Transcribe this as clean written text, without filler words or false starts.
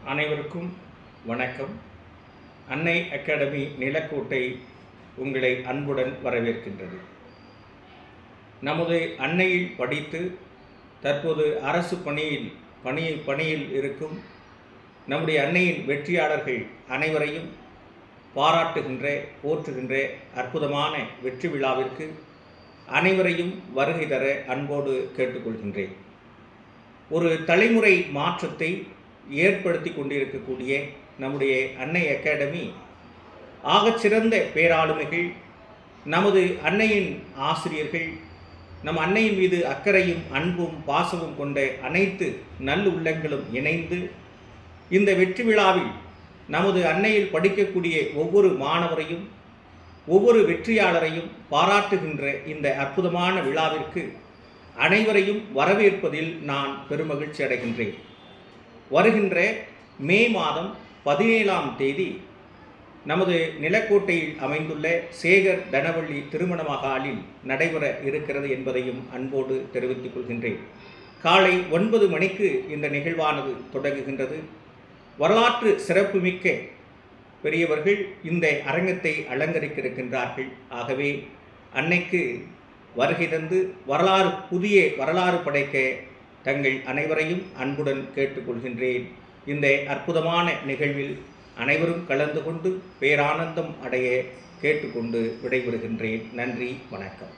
அனைவருக்கும் வணக்கம். அன்னை அகாடமி நிலக்கோட்டை உங்களை அன்புடன் வரவேற்கின்றது. நமது அன்னையில் படித்து தற்போது அரசு பணியில் இருக்கும் நம்முடைய அன்னையின் வெற்றியாளர்கள் அனைவரையும் போற்றுகின்ற அற்புதமான வெற்றி விழாவிற்கு அனைவரையும் வருகை தர அன்போடு கேட்டுக்கொள்கின்றேன். ஒரு தலைமுறை மாற்றத்தை ஏற்படுத்தி கொண்டிருக்கக்கூடிய நம்முடைய அன்னை அகாடமி ஆகச்சிறந்த பேராளுமைகள், நமது அன்னையின் ஆசிரியர்கள், நம் அன்னையின் மீது அக்கறையும் அன்பும் பாசமும் கொண்ட அனைத்து நல்லுள்ளங்களும் இணைந்து இந்த வெற்றி விழாவில் நமது அன்னையில் படிக்கக்கூடிய ஒவ்வொரு மாணவரையும் ஒவ்வொரு வெற்றியாளரையும் பாராட்டுகின்ற இந்த அற்புதமான விழாவிற்கு அனைவரையும் வரவேற்பதில் நான் பெருமகிழ்ச்சி அடைகின்றேன். வருகின்ற மே மாதம் 17ஆம் தேதி நமது நிலக்கோட்டையில் அமைந்துள்ள சேகர் தனவள்ளி திருமண மகாலில் நடைபெற இருக்கிறது என்பதையும் அன்போடு தெரிவித்துக் கொள்கின்றேன். காலை 9 மணிக்கு இந்த நிகழ்வானது தொடங்குகின்றது. வரலாற்று சிறப்புமிக்க பெரியவர்கள் இந்த அரங்கத்தை அலங்கரிக்க இருக்கின்றார்கள். ஆகவே அன்னைக்கு வருகை தந்து புதிய வரலாறு படைக்க தங்கள் அனைவரையும் அன்புடன் கேட்டுக்கொள்கின்றேன். இந்த அற்புதமான நிகழ்வில் அனைவரும் கலந்து கொண்டு பேரானந்தம் அடைய கேட்டுக்கொண்டு விடைபெறுகின்றேன். நன்றி, வணக்கம்.